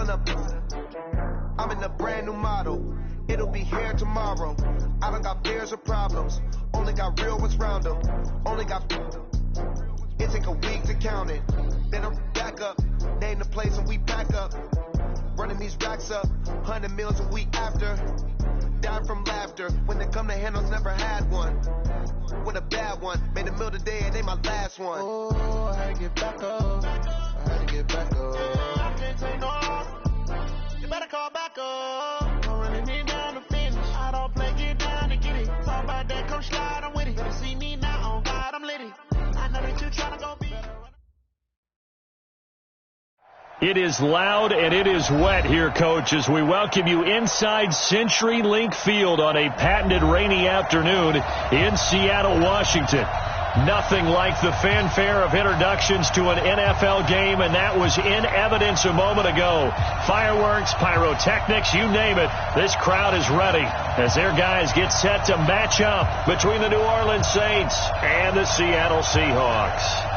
pulling up. I'm in a brand new model. It'll be here tomorrow. I don't got fears or problems. Only got real ones round them. Only got. It take a week to count it. Then I'm back up. Name the place and we pack up. Running these racks up. 100 meals a week after. Dying from laughter. When they come to handles, never had one. With a bad one. Made a meal today and they my last one. Oh, I had to get back up. I had to get back up. I can't take no. You better call back up. Don't running me down to finish. I don't play, get down to get it. Talk about that, come slide, I'm with it. Better see me now, on God, I'm litty. I know that you tryna go be. It is loud and it is wet here, Coach, as we welcome you inside CenturyLink Field on a patented rainy afternoon in Seattle, Washington. Nothing like the fanfare of introductions to an NFL game, and that was in evidence a moment ago. Fireworks, pyrotechnics, you name it. This crowd is ready as their guys get set to match up between the New Orleans Saints and the Seattle Seahawks.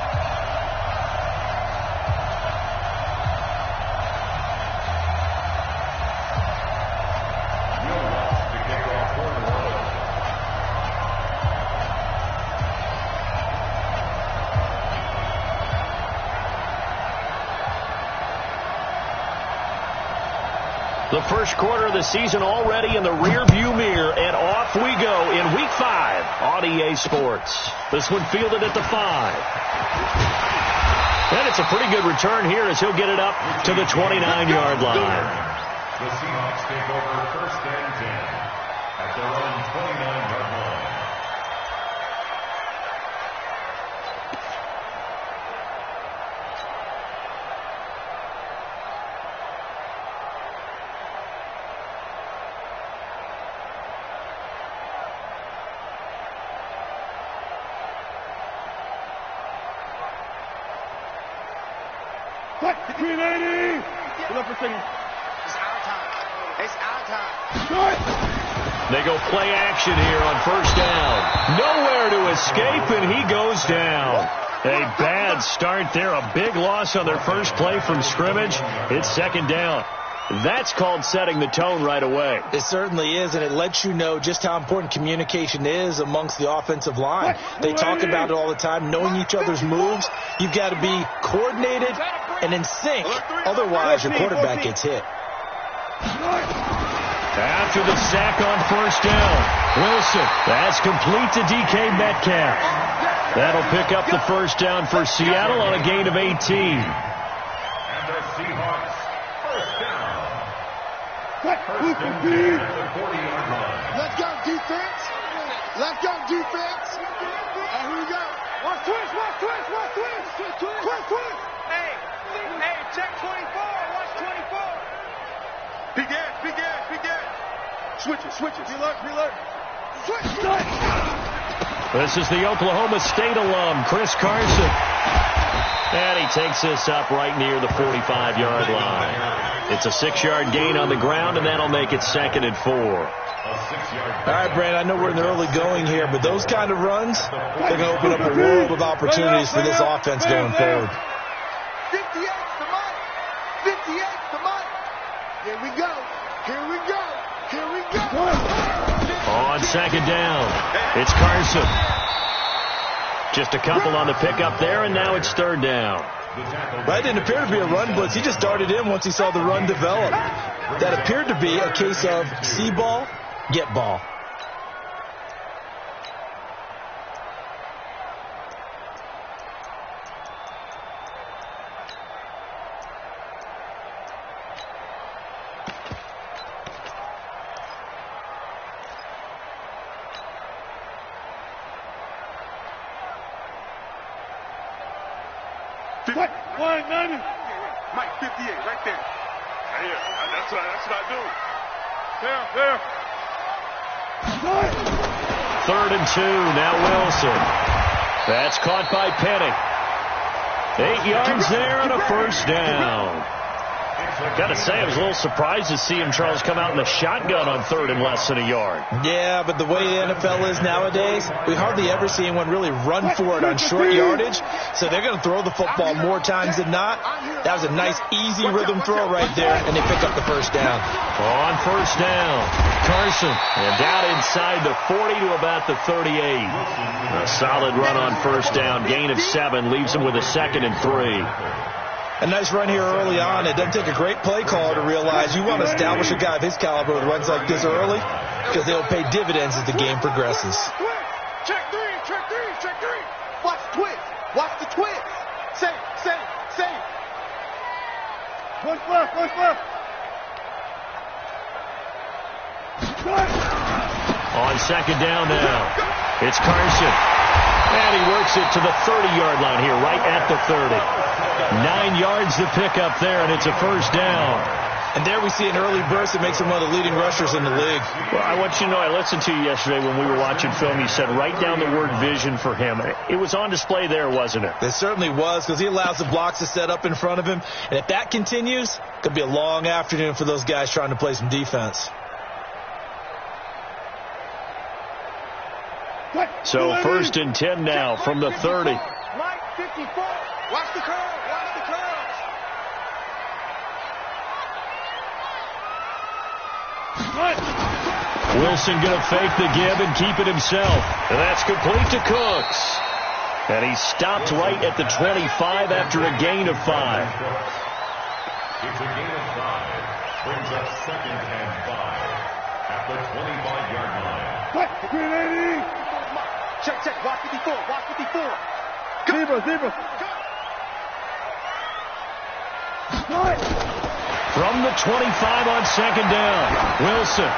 The first quarter of the season already in the rearview mirror, and off we go in Week 5 on EA Sports. This one fielded at the 5. And it's a pretty good return here as he'll get it up to the 29-yard line. The Seahawks take over first and 10 at their own 29-yard line. Green 80! Hold up for a second. It's our time. It's our time. They go play action here on first down. Nowhere to escape, and he goes down. A bad start there. A big loss on their first play from scrimmage. It's second down. That's called setting the tone right away. It certainly is, and it lets you know just how important communication is amongst the offensive line. They talk about it all the time, knowing each other's moves. You've got to be coordinated and in sync. Otherwise, your quarterback gets hit. After the sack on first down, Wilson, that's complete to DK Metcalf. That'll pick up the first down for Seattle on a gain of 18. And the Seahawks first down. First and 10 at the 40-yard line. Let's go, defense. Let's go, defense. Here we go. Watch twist, watch twist, watch twist. Twist, twist. Hey, check 24. Watch 24. Big ass. Switch it. Reload. Switch. This is the Oklahoma State alum, Chris Carson. And he takes this up right near the 45-yard line. It's a 6-yard gain on the ground, and that'll make it 2nd and 4. All right, Brandon, I know we're in the early going here, but those kind of runs, they're going to open up a world of opportunities for this offense going forward. 58's the money. 58's the money. Here we go. On second down, it's Carson. Just a couple on the pickup there, and now it's third down. That didn't appear to be a run blitz. He just darted in once he saw the run develop. That appeared to be a case of see ball, get ball. Mike 58, right there. Yeah, that's what I do. There. 3rd and 2, now Wilson. That's caught by Penny. 8 yards there and a first down. Got to say, I was a little surprised to see him, Charles, come out in the shotgun on third and less than a yard. Yeah, but the way the NFL is nowadays, we hardly ever see anyone really run for it on short yardage. So they're going to throw the football more times than not. That was a nice, easy rhythm throw right there, and they pick up the first down. On first down, Carson. And down inside the 40 to about the 38. A solid run on first down. Gain of 7 leaves him with a 2nd and 3. A nice run here early on. It doesn't take a great play caller to realize you want to establish a guy of his caliber with runs like this early because they'll pay dividends as the game progresses. Check three, check three, check three. Watch the twist. Watch the twist. Safe. Push left. On second down now, it's Carson. And he works it to the 30-yard line here, right at the 30. 9 yards to pick up there, and it's a first down. And there we see an early burst that makes him one of the leading rushers in the league. Well, I want you to know, I listened to you yesterday when we were watching film. You said write down the word vision for him. It was on display there, wasn't it? It certainly was, because he allows the blocks to set up in front of him. And if that continues, it could be a long afternoon for those guys trying to play some defense. So first and 10 now from the 30. Mike, 54. Watch the curve. Wilson going to fake the give and keep it himself. And that's complete to Cooks. And he stopped right at the 25 after a gain of 5. It's a gain of 5. Brings up 2nd and 5 at the 25-yard line. Check. Watch 54. Zebra. From the 25 on second down, Wilson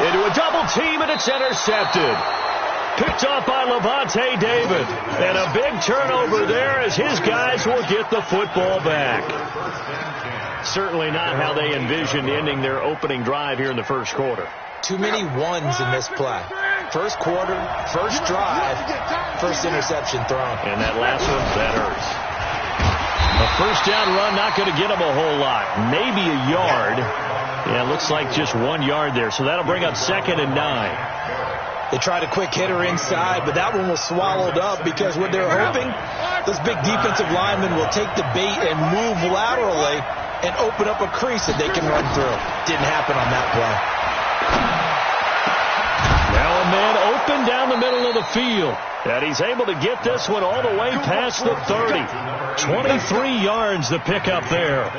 into a double team, and it's intercepted. Picked off by Levante David. And a big turnover there as his guys will get the football back. Certainly not how they envisioned ending their opening drive here in the first quarter. Too many ones in this play. First quarter, first drive, first interception thrown. And that last one, that hurts. A first down run, not going to get him a whole lot. Maybe a yard. Yeah, looks like just 1 yard there. So that'll bring up 2nd and 9. They tried a quick hitter inside, but that one was swallowed up because what they're hoping, this big defensive lineman will take the bait and move laterally and open up a crease that they can run through. Didn't happen on that play. Now a man open down the middle of the field. And he's able to get this one all the way past the 30. 23 yards to pick up there.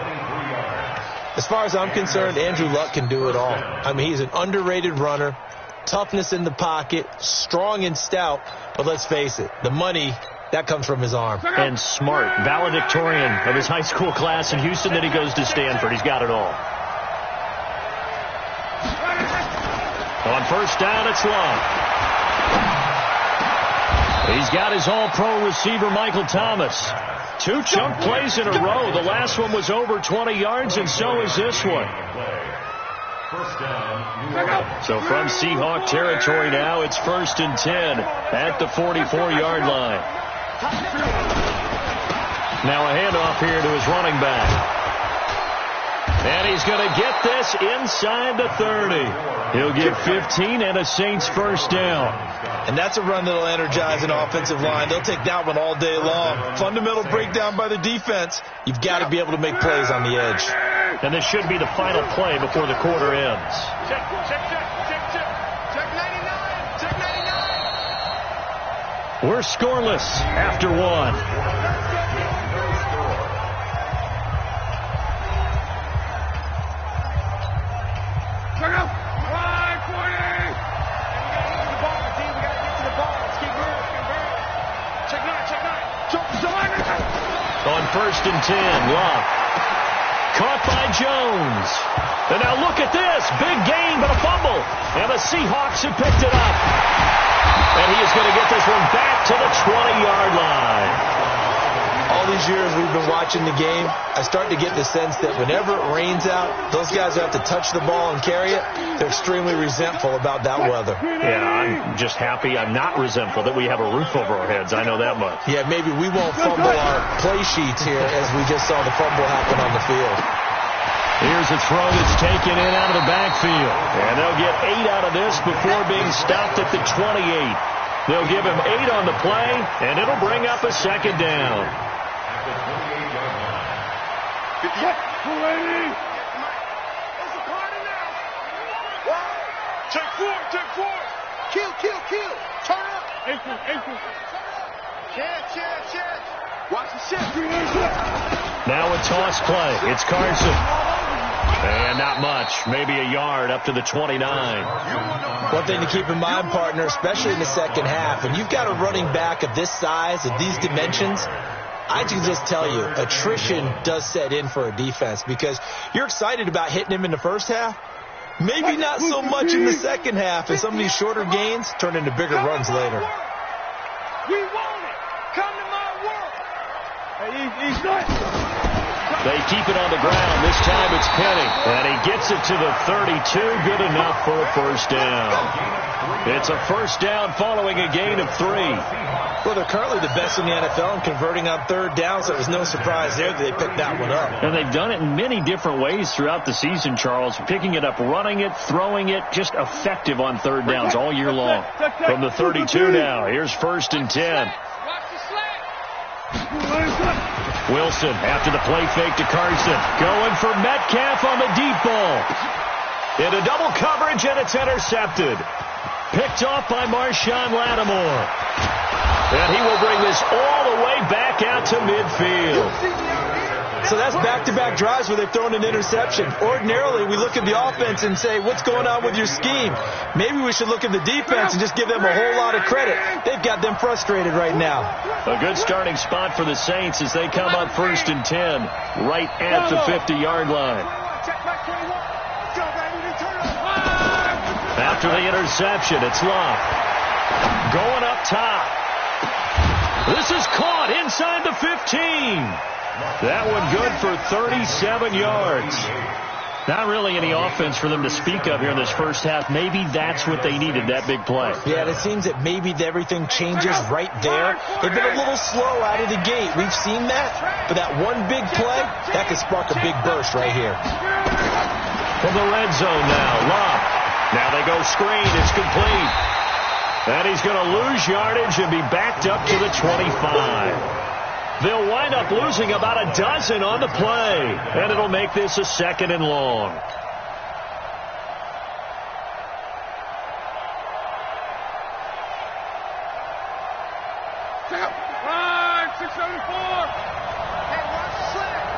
As far as I'm concerned, Andrew Luck can do it all. I mean, he's an underrated runner. Toughness in the pocket, strong and stout. But let's face it, the money, that comes from his arm. And smart, valedictorian of his high school class in Houston. Then he goes to Stanford. He's got it all. On first down, it's long. He's got his all-pro receiver, Michael Thomas. 2 chunk plays in a row. The last one was over 20 yards, and so is this one. So from Seahawk territory now, it's 1st and 10 at the 44-yard line. Now a handoff here to his running back. And he's going to get this inside the 30. He'll get 15 and a Saints first down. And that's a run that'll energize an offensive line. They'll take that one all day long. Fundamental breakdown by the defense. You've got to be able to make plays on the edge. And this should be the final play before the quarter ends. Check 99. Check 99. We're scoreless after 1. On 1st and 10, Love. Caught by Jones. And now look at this. Big gain, but a fumble. And the Seahawks have picked it up. And he is going to get this one back to the 20-yard line. All all these years we've been watching the game, I start to get the sense that whenever it rains out, those guys who have to touch the ball and carry it, they're extremely resentful about that weather. Yeah, I'm just happy I'm not resentful that we have a roof over our heads. I know that much. Yeah, maybe we won't fumble our play sheets here as we just saw the fumble happen on the field. Here's a throw that's taken in out of the backfield. And they'll get 8 out of this before being stopped at the 28. They'll give him 8 on the play, and it'll bring up a second down. Take four. Kill. Turn up. Ankle. Chance. Watch the shift. Now a toss play. It's Carson. And not much. Maybe a yard up to the 29. One thing to keep in mind, partner, especially in the second half, when you've got a running back of this size, of these dimensions, I can just tell you, attrition does set in for a defense because you're excited about hitting him in the first half. Maybe not so much in the second half, and some of these shorter gains turn into bigger runs later. We want it. Come to my world. Hey, he's not. They keep it on the ground. This time it's Penny. And he gets it to the 32. Good enough for a first down. It's a first down following a gain of 3. Well, they're currently the best in the NFL in converting on third down, so it was no surprise there that they picked that one up. And they've done it in many different ways throughout the season, Charles. Picking it up, running it, throwing it, just effective on third downs all year long. From the 32 now, here's 1st and 10. Wilson after the play fake to Carson. Going for Metcalf on the deep ball. Into double coverage, and it's intercepted. Picked off by Marshawn Lattimore. And he will bring this all the way back out to midfield. So that's back-to-back drives where they've thrown an interception. Ordinarily, we look at the offense and say, what's going on with your scheme? Maybe we should look at the defense and just give them a whole lot of credit. They've got them frustrated right now. A good starting spot for the Saints as they come up 1st and 10, right at the 50-yard line. After the interception, it's Love. Going up top. This is caught inside the 15. That one good for 37 yards. Not really any offense for them to speak of here in this first half. Maybe that's what they needed, that big play. Yeah, and it seems that maybe everything changes right there. They've been a little slow out of the gate. We've seen that. But that one big play, that could spark a big burst right here. From the red zone now, Love. Now they go screen. It's complete. And he's going to lose yardage and be backed up to the 25. They'll wind up losing about a dozen on the play. And it'll make this a 2nd and long. Right, 674. Hey,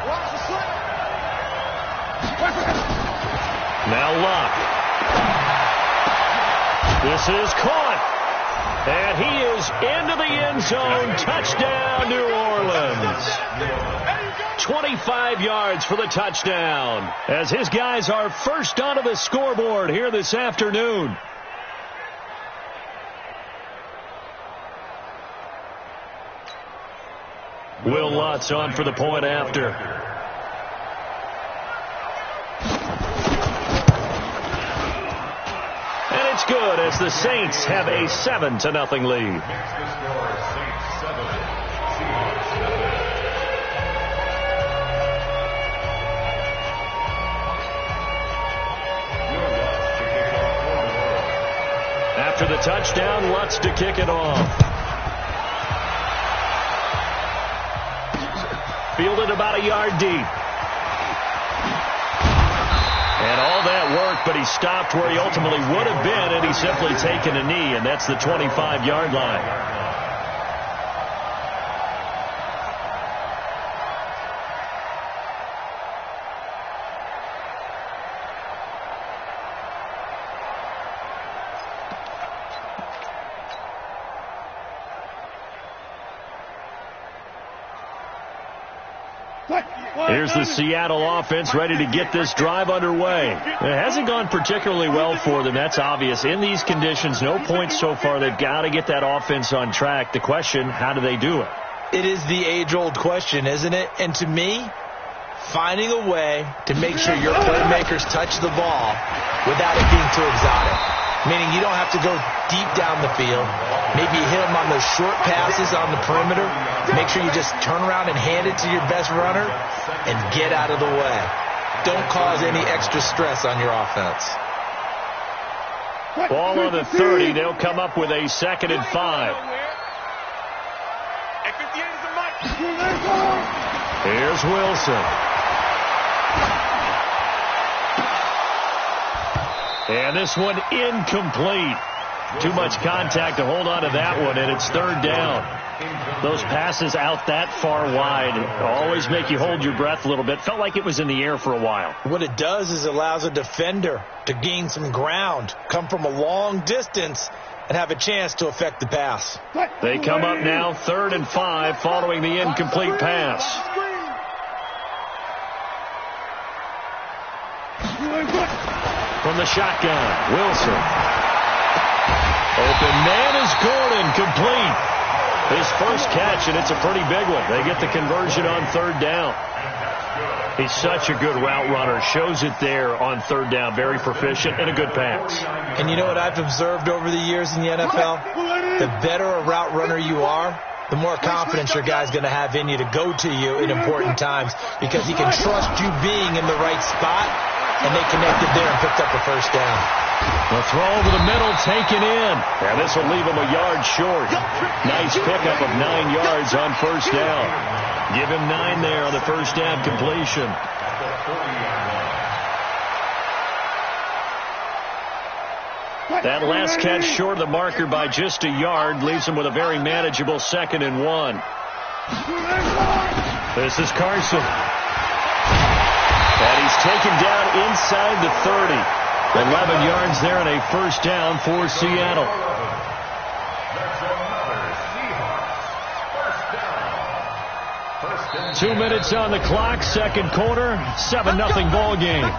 watch the slip. Now Luck. This is caught. And he is into the end zone. Touchdown, New Orleans. 25 yards for the touchdown as his guys are first onto the scoreboard here this afternoon. Will Lutz on for the point after. And it's good as the Saints have a 7-0 lead. After the touchdown, Lutz to kick it off. Fielded about a yard deep. And all that work, but he stopped where he ultimately would have been, and he's simply taken a knee, and that's the 25-yard line. Here's the Seattle offense ready to get this drive underway. It hasn't gone particularly well for them. That's obvious. In these conditions, no points so far. They've got to get that offense on track. The question, how do they do it? It is the age-old question, isn't it? And to me, finding a way to make sure your playmakers touch the ball without it being too exotic. Meaning you don't have to go deep down the field. Maybe you hit them on those short passes on the perimeter. Make sure you just turn around and hand it to your best runner and get out of the way. Don't cause any extra stress on your offense. Ball on the 30. They'll come up with a 2nd and 5. Here's Wilson. And this one incomplete. Too much contact to hold on to that one, and it's 3rd down. Those passes out that far wide always make you hold your breath a little bit. Felt like it was in the air for a while. What it does is it allows a defender to gain some ground, come from a long distance, and have a chance to affect the pass. They come up now 3rd and 5 following the incomplete pass. From the shotgun, Wilson. Open man is Gordon, complete. His first catch, and it's a pretty big one. They get the conversion on 3rd down. He's such a good route runner. Shows it there on 3rd down. Very proficient and a good pass. And you know what I've observed over the years in the NFL? The better a route runner you are, the more confidence your guy's going to have in you to go to you in important times because he can trust you being in the right spot, and they connected there and picked up a 1st down. The throw over the middle taken in. And this will leave him a yard short. Nice pickup of 9 yards on 1st down. Give him 9 there on the 1st down completion. That last catch short of the marker by just a yard leaves him with a very manageable 2nd and 1. This is Carson. And he's taken down inside the 30. 11 yards there and a 1st down for Seattle. 2 minutes on the clock, 2nd quarter, 7-0 ball game.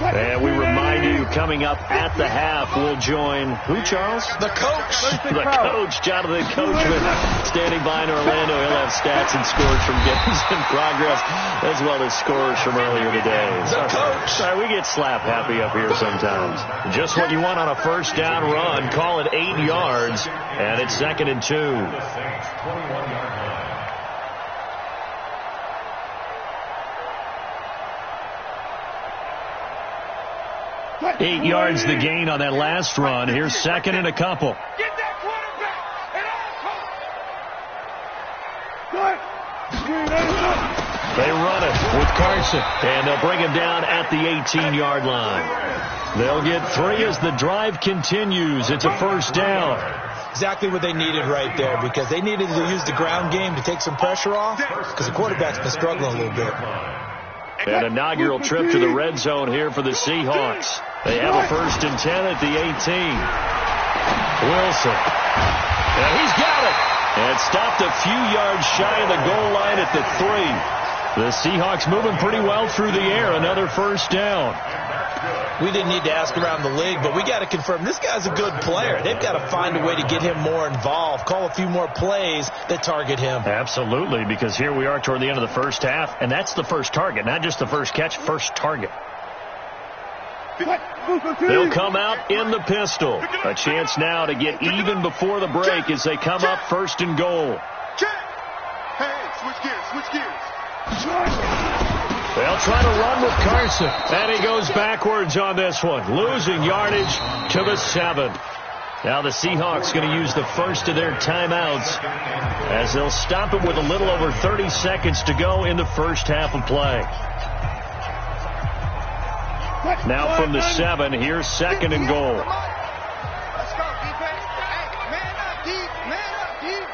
And we remind you, coming up at the half, we'll join who, Charles? The coach. The coach, Jonathan Coachman, standing by in Orlando. He'll have stats and scores from games in progress, as well as scores from earlier today. The coach. Sorry, we get slap happy up here sometimes. Just what you want on a 1st down run. Call it 8 yards, and it's 2nd and 2. 8 yards the gain on that last run. Here's 2nd and a couple. Get that quarterback. They run it with Carson, and they'll bring him down at the 18-yard line. They'll get 3 as the drive continues. It's a 1st down. Exactly what they needed right there, because they needed to use the ground game to take some pressure off, because the quarterback's been struggling a little bit. An inaugural trip to the red zone here for the Seahawks. They have a 1st and 10 at the 18. Wilson. And he's got it. And stopped a few yards shy of the goal line at the 3. The Seahawks moving pretty well through the air. Another 1st down. We didn't need to ask around the league, but we got to confirm this guy's a good player. They've got to find a way to get him more involved, call a few more plays that target him. Absolutely, because here we are toward the end of the 1st half, and that's the first target, not just the first catch, first target. They'll come out in the pistol. A chance now to get even before the break as they come up 1st and goal. Hey, switch gears. They'll try to run with Carson. And he goes backwards on this one, losing yardage to the 7. Now the Seahawks going to use the first of their timeouts as they'll stop it with a little over 30 seconds to go in the first half of play. Now from the 7, here's 2nd and goal. Let's go, defense. Hey, man up, deep. Man up, deep.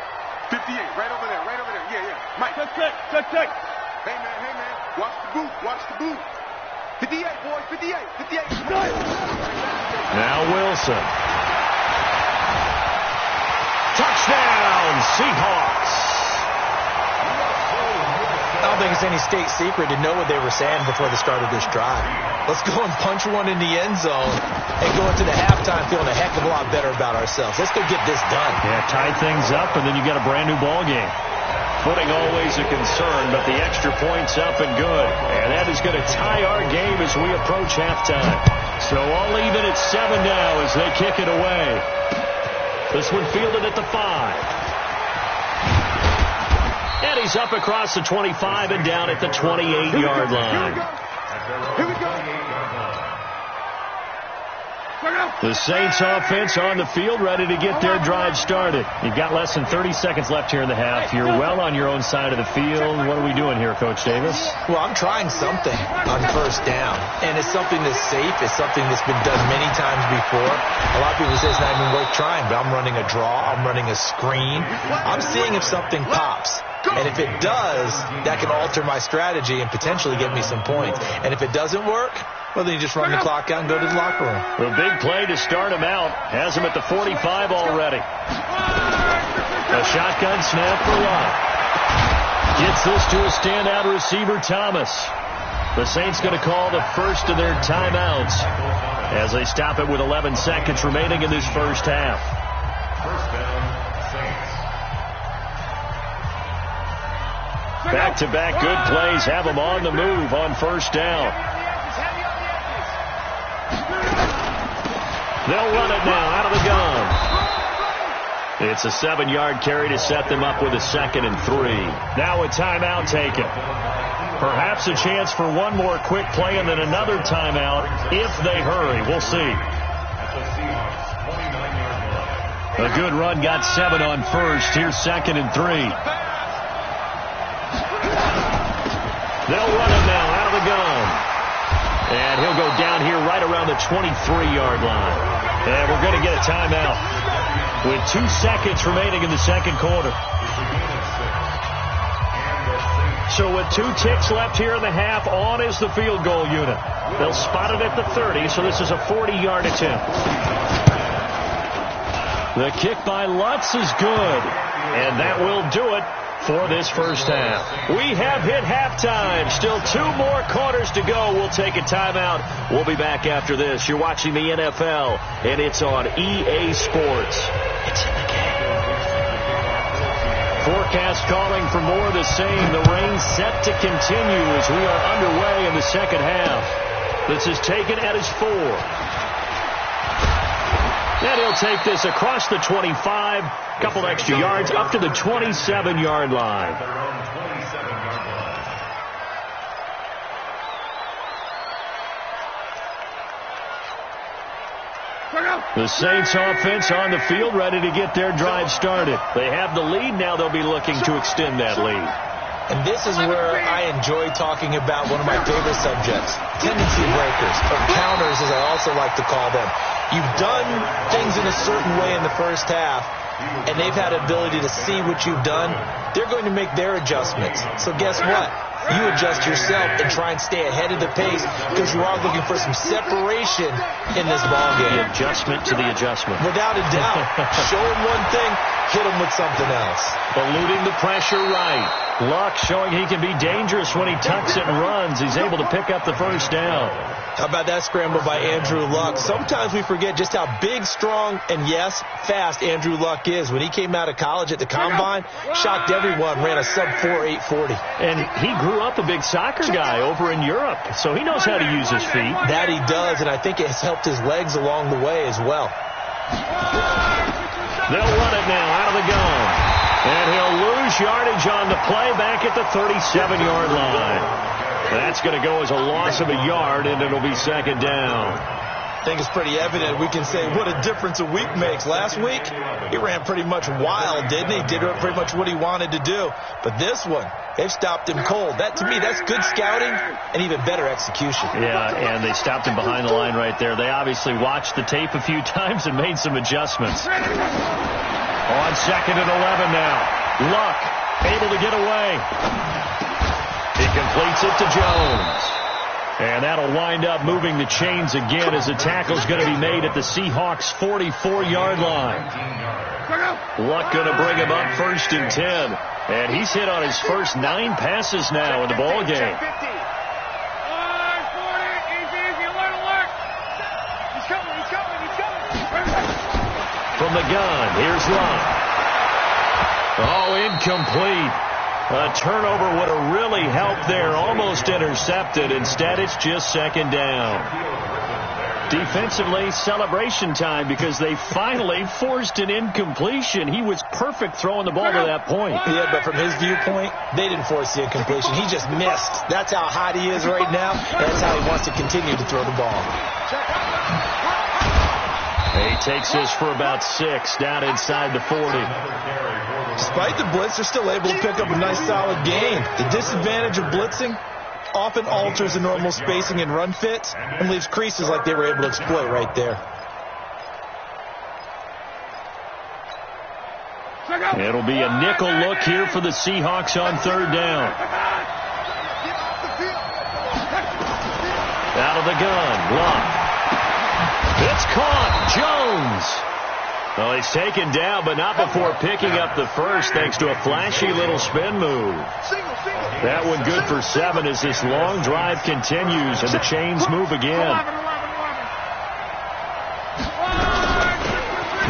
58, right over there. Yeah. Mike. Check. Hey, man. Watch the boot. 58, boys. 58. Now Wilson. Touchdown, Seahawks. don't think it's any state secret to know what they were saying before the start of this drive. Let's go and punch one in the end zone and go into the halftime feeling a heck of a lot better about ourselves. Let's go get this done. Yeah, tie things up, and then you get a brand new ball game. Footing always a concern, but the extra point's up and good. And that is going to tie our game as we approach halftime. So all even at 7 now as they kick it away. This one fielded at the 5. And he's up across the 25 and down at the 28-yard line. Here we go. The Saints offense on the field, ready to get their drive started. You've got less than 30 seconds left here in the half. You're well on your own side of the field. What are we doing here, Coach Davis? Well, I'm trying something on first down, and it's something that's safe. It's something that's been done many times before. A lot of people say it's not even worth trying, but I'm running a draw. I'm running a screen. I'm seeing if something pops. And if it does, that can alter my strategy and potentially get me some points. And if it doesn't work, well, then you just run the clock out and go to the locker room. The big play to start him out. Has him at the 45 already. A shotgun snap for Luck. Gets this to a standout receiver, Thomas. The Saints going to call the first of their timeouts as they stop it with 11 seconds remaining in this first half. First down, Saints. Back-to-back good plays have them on the move on first down. They'll run it now out of the gun. It's a 7-yard carry to set them up with a 2nd and 3. Now a timeout taken. Perhaps a chance for one more quick play and then another timeout if they hurry. We'll see. A good run got 7 on first. Here's 2nd and 3. They'll run it now out of the gun. And he'll go down here right around the 23-yard line. And we're going to get a timeout with 2 seconds remaining in the second quarter. So with 2 ticks left here in the half, on is the field goal unit. They'll spot it at the 30, so this is a 40-yard attempt. The kick by Lutz is good, and that will do it for this first half. We have hit halftime. Still 2 more quarters to go. We'll take a timeout. We'll be back after this. You're watching the NFL, and it's on EA Sports. It's in the game. Forecast calling for more of the same. The rain set to continue as we are underway in the second half. This is taken at his 4. And he'll take this across the 25, couple extra yards, up to the 27-yard line. The Saints offense on the field, ready to get their drive started. They have the lead. Now they'll be looking to extend that lead. And this is where I enjoy talking about one of my favorite subjects, tendency breakers, or counters as I also like to call them. You've done things in a certain way in the first half, and they've had the ability to see what you've done. They're going to make their adjustments. So guess what? You adjust yourself and try and stay ahead of the pace because you are looking for some separation in this ballgame. The adjustment to the adjustment. Without a doubt. Show them one thing, hit them with something else. Eluding the pressure right. Luck showing he can be dangerous when he tucks it and runs. He's able to pick up the first down. How about that scramble by Andrew Luck? Sometimes we forget just how big, strong, and yes, fast Andrew Luck is. When he came out of college at the Combine, shocked everyone, ran a sub-4 840. And he grew up a big soccer guy over in Europe, so he knows how to use his feet. That he does, and I think it has helped his legs along the way as well. They'll run it now out of the gun. And he'll lose yardage on the play back at the 37-yard line. That's going to go as a loss of a yard, and it'll be second down. I think it's pretty evident. We can say what a difference a week makes. Last week, he ran pretty much wild, didn't he? Did pretty much what he wanted to do. But this one, they've stopped him cold. That, to me, that's good scouting and even better execution. Yeah, and they stopped him behind the line right there. They obviously watched the tape a few times and made some adjustments. On second and 11 now. Luck able to get away. He completes it to Jones. And that'll wind up moving the chains again as the tackle's going to be made at the Seahawks' 44-yard line. Luck going to bring him up first and 10. And he's hit on his first 9 passes now in the ball game. From the gun, here's Love. Oh, incomplete. A turnover would have really helped there. Almost intercepted. Instead, it's just second down. Defensively, celebration time because they finally forced an incompletion. He was perfect throwing the ball to that point. Yeah, but from his viewpoint, they didn't force the incompletion. He just missed. That's how hot he is right now. That's how he wants to continue to throw the ball. He takes this for about 6 down inside the 40. Despite the blitz, they're still able to pick up a nice solid gain. The disadvantage of blitzing often alters the normal spacing and run fits and leaves creases like they were able to exploit right there. It'll be a nickel look here for the Seahawks on 3rd down. Out of the gun, Love. It's caught. Jones. Well, he's taken down, but not before picking up the first thanks to a flashy little spin move. That one good for 7 as this long drive continues and the chains move again.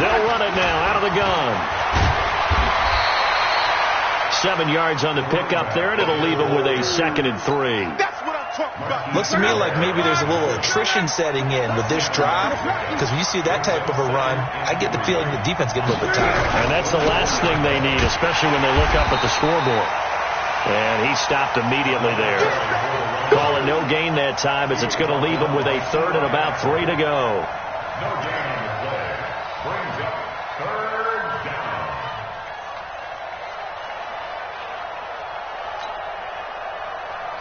They'll run it now out of the gun. 7 yards on the pickup there, and it'll leave them with a 2nd and 3. Looks to me like maybe there's a little attrition setting in with this drive, because when you see that type of a run, I get the feeling the defense gets a little bit tired. And that's the last thing they need, especially when they look up at the scoreboard. And he stopped immediately there. Calling no gain that time as it's going to leave them with a 3rd and about 3 to go. No gain on the play. Brings up 3rd down.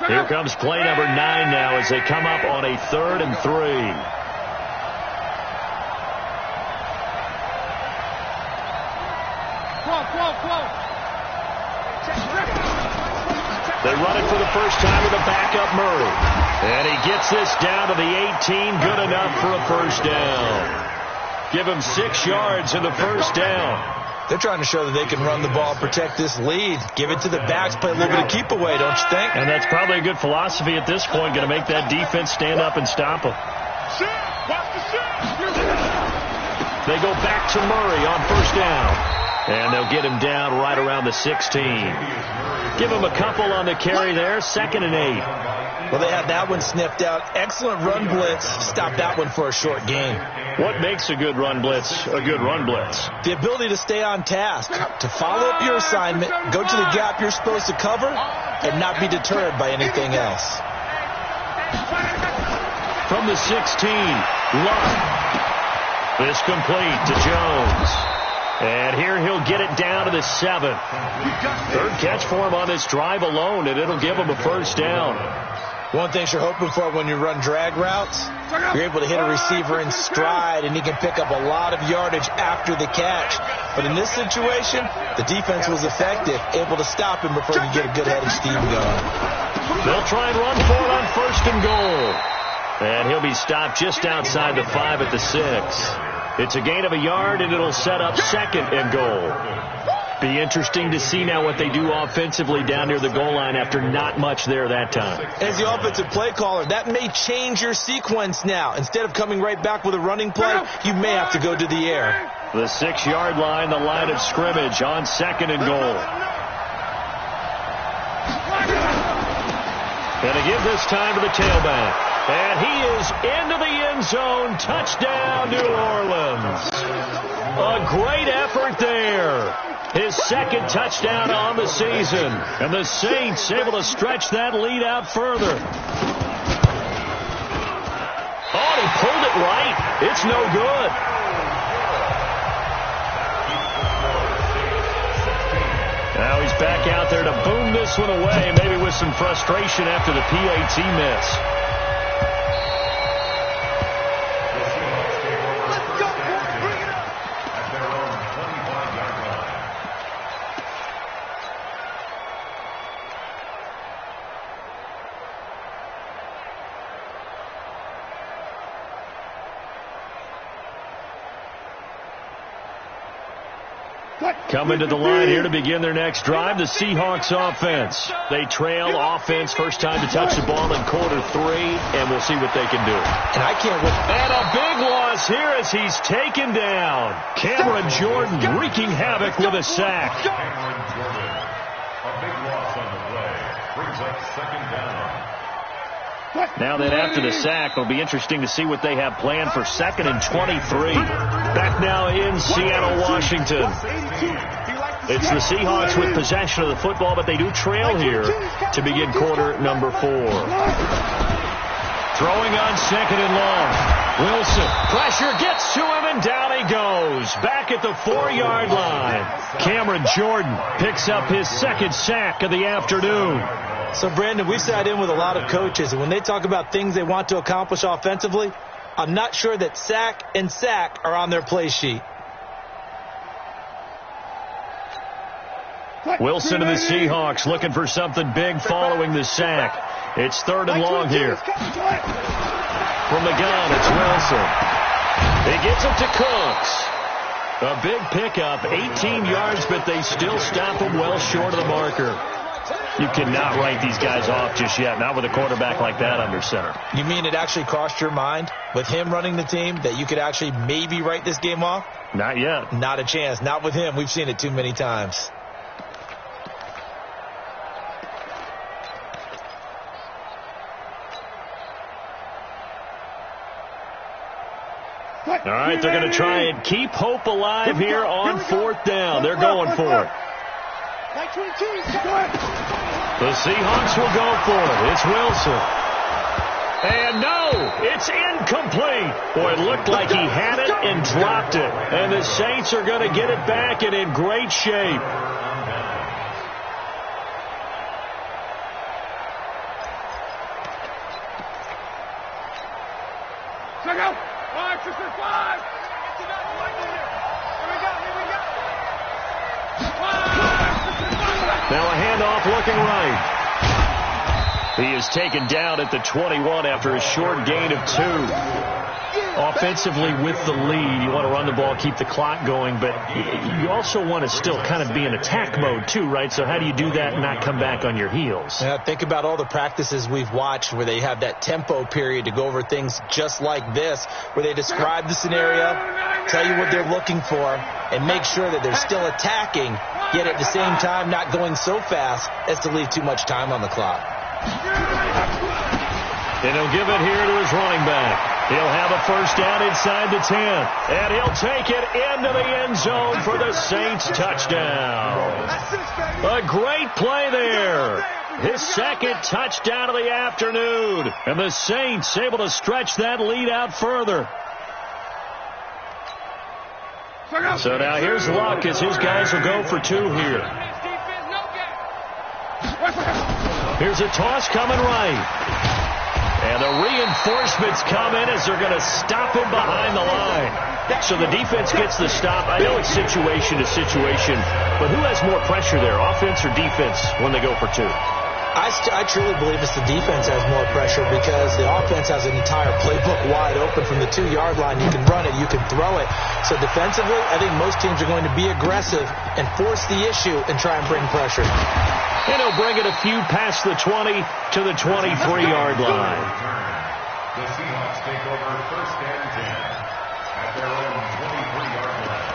Here comes play number 9 now as they come up on a 3rd and 3. They run it for the first time with a backup Murray. And he gets this down to the 18. Good enough for a first down. Give him 6 yards in the first down. They're trying to show that they can run the ball, protect this lead. Give it to the backs, play a little bit of keep away, don't you think? And that's probably a good philosophy at this point, going to make that defense stand up and stop them. They go back to Murray on first down. And they'll get him down right around the 16. Give him a couple on the carry there, 2nd and 8. Well, they had that one sniffed out. Excellent run blitz. Stop that one for a short gain. What makes a good run blitz a good run blitz? The ability to stay on task, to follow up your assignment, go to the gap you're supposed to cover, and not be deterred by anything else. From the 16, Love. This complete to Jones. And here he'll get it down to the 7. 3rd catch for him on this drive alone, and it'll give him a first down. One thing you're hoping for when you run drag routes, you're able to hit a receiver in stride, and he can pick up a lot of yardage after the catch. But in this situation, the defense was effective, able to stop him before he get a good head of steam going. They'll try and run for it on 1st and goal. And he'll be stopped just outside the 5 at the 6. It's a gain of a yard, and it'll set up 2nd and goal. Be interesting to see now what they do offensively down near the goal line after not much there that time. As the offensive play caller, that may change your sequence now. Instead of coming right back with a running play, you may have to go to the air. The 6-yard line, the line of scrimmage on 2nd and goal. And to give this time to the tailback. And he is into the end zone. Touchdown, New Orleans. A great effort there. His 2nd touchdown on the season. And the Saints able to stretch that lead out further. Oh, he pulled it right. It's no good. Now he's back out there to boom this one away, maybe with some frustration after the PAT miss. Coming to the line here to begin their next drive, the Seahawks offense. They trail offense first time to touch the ball in quarter 3, and we'll see what they can do. And I can't wait. And a big loss here as he's taken down. Cameron Jordan wreaking havoc with a sack. Cameron Jordan, a big loss on the play, brings up second down. Now then, after the sack, it'll be interesting to see what they have planned for 2nd and 23. Back now in Seattle, Washington. It's the Seahawks with possession of the football, but they do trail here to begin quarter number 4. Throwing on 2nd and long. Wilson, pressure gets to him, and down he goes. Back at the 4-yard line. Cameron Jordan picks up his 2nd sack of the afternoon. So, Brandon, we sat in with a lot of coaches, and when they talk about things they want to accomplish offensively, I'm not sure that sack and sack are on their play sheet. Wilson and the Seahawks looking for something big following the sack. It's 3rd and long here. From the gun, it's Wilson. He gets it to Cooks. A big pickup, 18 yards, but they still stop him well short of the marker. You cannot write these guys off just yet, not with a quarterback like that under center. You mean it actually crossed your mind with him running the team that you could actually maybe write this game off? Not yet. Not a chance. Not with him. We've seen it too many times. All right, they're going to try and keep hope alive here on 4th down. They're going for it. The Seahawks will go for it. It's Wilson. And no, it's incomplete. Boy, it looked like he had it and dropped it. And the Saints are going to get it back and in great shape. Check out. 5, 6, 5. Now a handoff looking right. He is taken down at the 21 after a short gain of 2. Offensively with the lead, you want to run the ball, keep the clock going, but you also want to still kind of be in attack mode too, right? So how do you do that and not come back on your heels? Yeah, think about all the practices we've watched where they have that tempo period to go over things just like this, where they describe the scenario, tell you what they're looking for, and make sure that they're still attacking, yet at the same time not going so fast as to leave too much time on the clock. And he'll give it here to his running back. He'll have a first down inside the 10. And he'll take it into the end zone for the Saints touchdown. A great play there. His 2nd touchdown of the afternoon. And the Saints able to stretch that lead out further. So now here's Luck as his guys will go for 2 here. Here's a toss coming right. And the reinforcements come in as they're going to stop him behind the line. So the defense gets the stop. I know it's situation to situation, but who has more pressure there, offense or defense, when they go for 2? I truly believe it's the defense has more pressure because the offense has an entire playbook wide open from the 2-yard line. You can run it, you can throw it. So defensively, I think most teams are going to be aggressive and force the issue and try and bring pressure. And he'll bring it a few past the 20 to the 23-yard line. The Seahawks take over 1st and 10 at their own 23-yard line.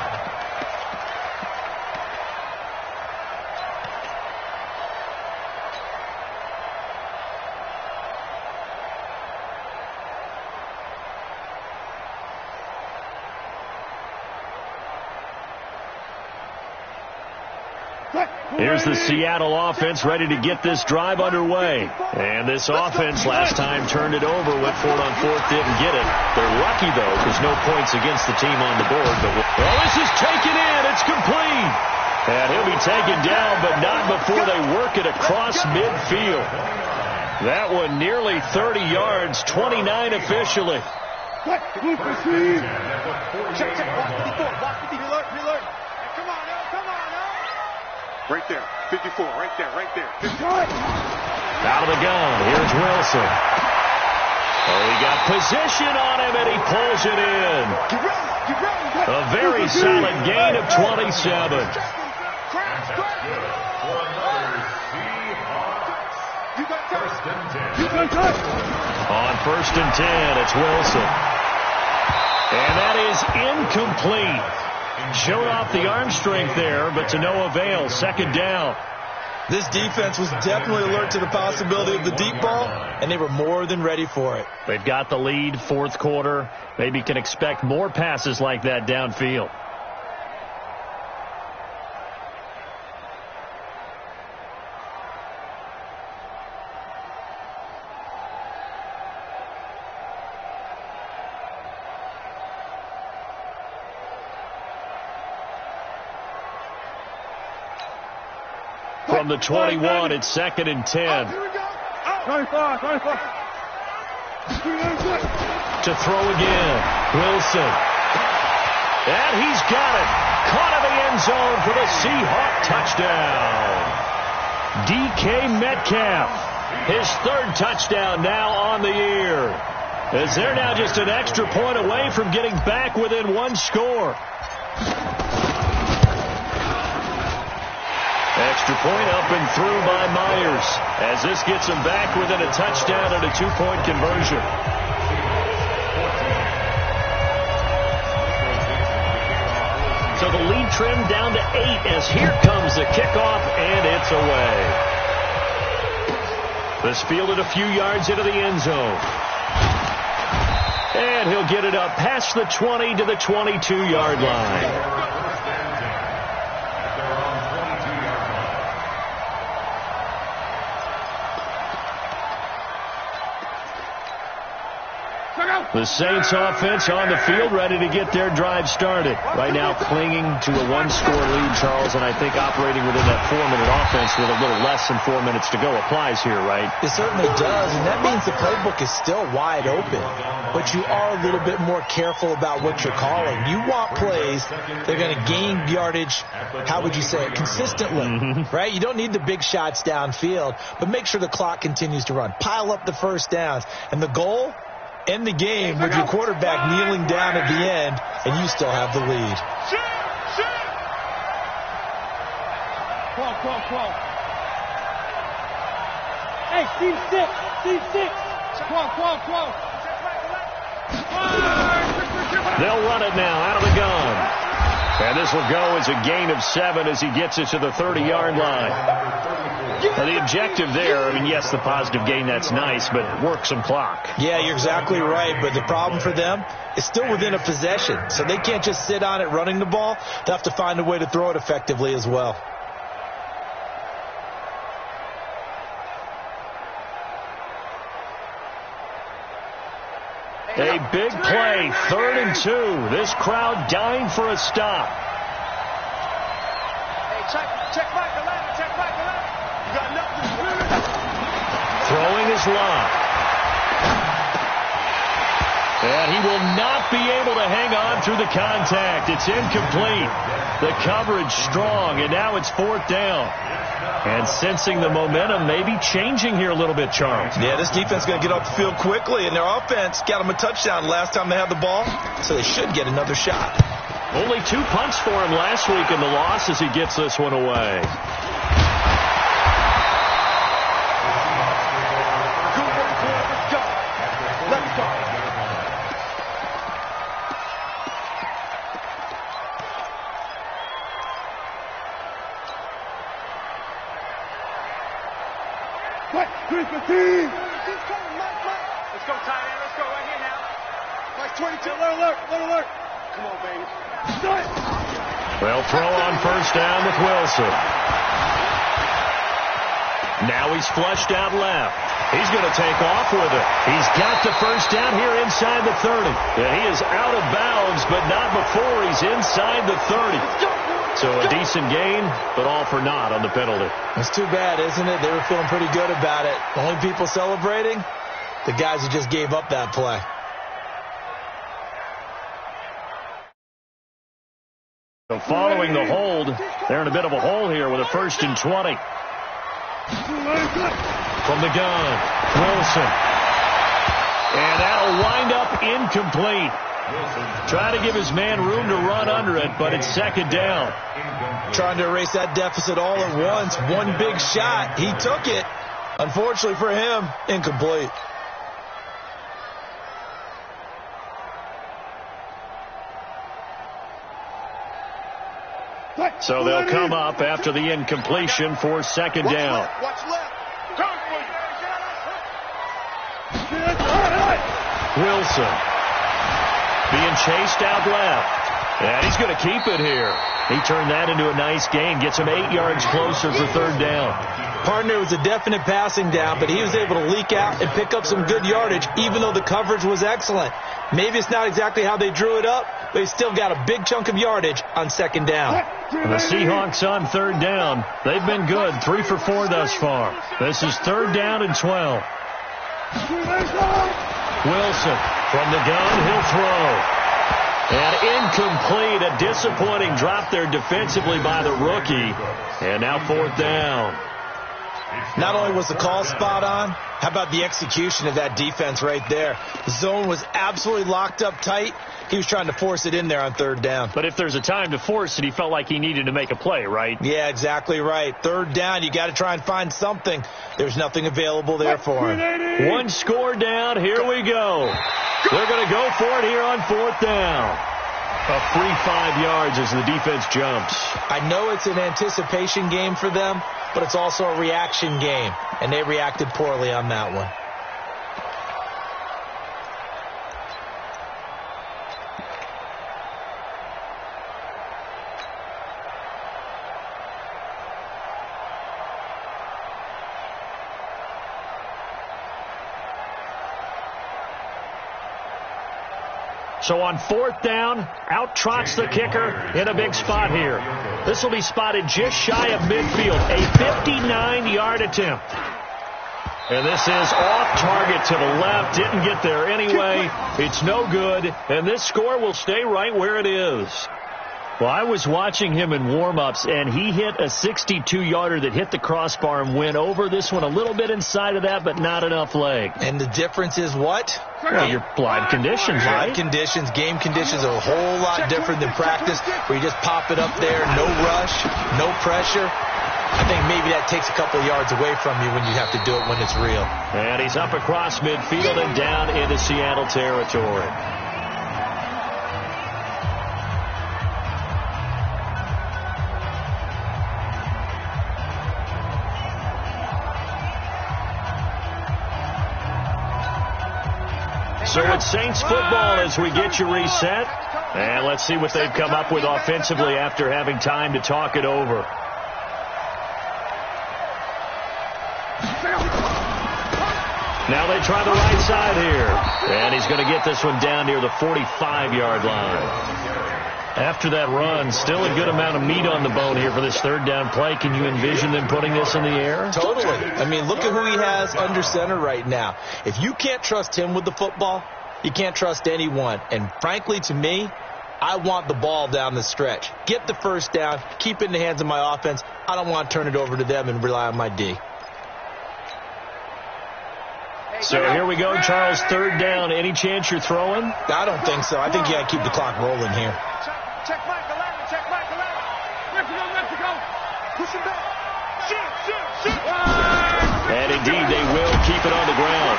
Here's the Seattle offense ready to get this drive underway. And this offense last time turned it over, went for it on 4th, didn't get it. They're lucky, though, because no points against the team on the board. But this is taken in. It's complete. And he'll be taken down, but not before they work it across midfield. That one nearly 30 yards, 29 officially. Right there, 54, right there. Out of the gun, here's Wilson. Oh, he got position on him, and he pulls it in. A very solid gain of 27. On 1st and 10, it's Wilson. And that is incomplete. Showed off the arm strength there, but to no avail. 2nd down. This defense was definitely alert to the possibility of the deep ball, and they were more than ready for it. They've got the lead, 4th quarter. Maybe can expect more passes like that downfield. From the 21, it's 2nd and 10. 25. To throw again. Wilson. And he's got it. Caught in the end zone for the Seahawk touchdown. DK Metcalf. His 3rd touchdown now on the year. As they're now just an extra point away from getting back within 1 score. Extra point up and through by Myers, as this gets him back within a touchdown and a 2-point conversion. So the lead trimmed down to 8 as here comes the kickoff, and it's away. This fielded a few yards into the end zone. And he'll get it up past the 20 to the 22-yard line. The Saints offense on the field, ready to get their drive started. Right now clinging to a 1-score lead, Charles, and I think operating within that 4-minute offense with a little less than 4 minutes to go applies here, right? It certainly does, and that means the playbook is still wide open. But you are a little bit more careful about what you're calling. You want plays that are going to gain yardage, how would you say it, consistently, right? You don't need the big shots downfield, but make sure the clock continues to run. Pile up the first downs, and the goal, end the game with your quarterback kneeling down at the end, and you still have the lead. Hey, Steve 6. Come on. They'll run it now out of the gun. And this will go as a gain of 7 as he gets it to the 30-yard line. Now, the objective there, I mean, yes, the positive gain, that's nice, but work some clock. Yeah, you're exactly right, but the problem for them is still within a possession, so they can't just sit on it running the ball. They have to find a way to throw it effectively as well. A big play, 3rd and 2. This crowd dying for a stop. Hey, check back the ladder. You got nothing. Throwing his line. And he will not be able to hang on through the contact. It's incomplete. The coverage strong, and now it's 4th down. And sensing the momentum maybe changing here a little bit, Charles. Yeah, this defense is going to get off the field quickly, and their offense got them a touchdown last time they had the ball, so they should get another shot. Only 2 punts for him last week in the loss as he gets this one away. Let's go. Let's go, tight end. Let's go right here now. Mike 22. Alert. Come on, baby. They'll throw on 1st down with Wilson. Now he's flushed out left. He's going to take off with it. He's got the 1st down here inside the 30. Yeah, he is out of bounds, but not before he's inside the 30. So a decent gain, but all for naught on the penalty. It's too bad, isn't it? They were feeling pretty good about it. The only people celebrating, the guys who just gave up that play. So following the hold, they're in a bit of a hole here with a 1st and 20. From the gun, Wilson. And that'll wind up incomplete. Trying to give his man room to run under it, but it's second down. Trying to erase that deficit all at once. One big shot. He took it. Unfortunately for him, incomplete. So they'll come up after the incompletion for second down. Watch left. Wilson being chased out left. And he's going to keep it here. He turned that into a nice gain. Gets him 8 yards closer for third down. Partner was a definite passing down, but he was able to leak out and pick up some good yardage, even though the coverage was excellent. Maybe it's not exactly how they drew it up, but he still got a big chunk of yardage on second down. The Seahawks on third down. They've been good, 3 for 4 thus far. This is third down and 12. Wilson from the gun, he'll throw. And incomplete, a disappointing drop there defensively by the rookie. And now fourth down. Not only was the call spot on, how about the execution of that defense right there? The zone was absolutely locked up tight. He was trying to force it in there on third down. But if there's a time to force it, he felt like he needed to make a play, right? Yeah, exactly right. Third down, you got to try and find something. There's nothing available there for him. One score down. Here we go. They're going to go for it here on fourth down. A free 5 yards as the defense jumps. I know it's an anticipation game for them, but it's also a reaction game, and they reacted poorly on that one. So on fourth down, out trots the kicker in a big spot here. This will be spotted just shy of midfield, a 59-yard attempt. And this is off target to the left, didn't get there anyway. It's no good, and this score will stay right where it is. Well, I was watching him in warm-ups, and he hit a 62-yarder that hit the crossbar and went over. This one a little bit inside of that, but not enough leg. And the difference is what? Well, your live conditions, right? Live conditions, game conditions are a whole lot different than practice, where you just pop it up there, no rush, no pressure. I think maybe that takes a couple of yards away from you when you have to do it when it's real. And he's up across midfield and down into Seattle territory. So it's Saints football as we get you reset. And let's see what they've come up with offensively after having time to talk it over. Now they try the right side here. And he's going to get this one down near the 45-yard line. After that run, still a good amount of meat on the bone here for this third down play. Can you envision them putting this in the air? Totally. I mean, look at who he has under center right now. If you can't trust him with the football, you can't trust anyone. And frankly, to me, I want the ball down the stretch. Get the first down, keep it in the hands of my offense. I don't want to turn it over to them and rely on my D. So here we go, Charles, third down. Any chance you're throwing? I don't think so. I think you got to keep the clock rolling here. Check Mike 11, check Mike 11. Mexico. Push him back. Shoot. And indeed, they will keep it on the ground.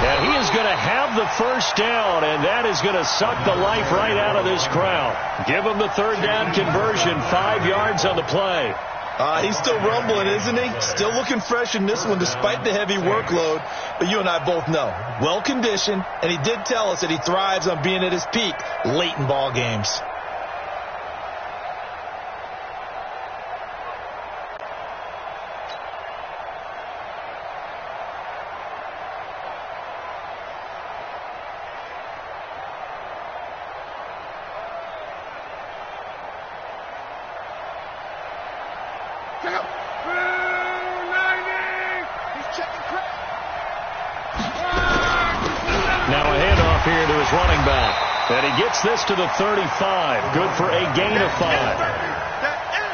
And he is going to have the first down, and that is going to suck the life right out of this crowd. Give him the third down conversion, 5 yards on the play. He's still rumbling, isn't he? Still looking fresh in this one despite the heavy workload. But you and I both know, well-conditioned, and he did tell us that he thrives on being at his peak late in ball games. Now a handoff here to his running back. And he gets this to the 35. Good for a gain of 5.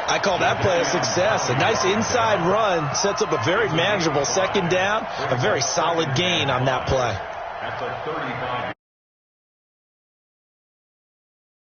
I call that play a success. A nice inside run sets up a very manageable second down. A very solid gain on that play. That's a 35.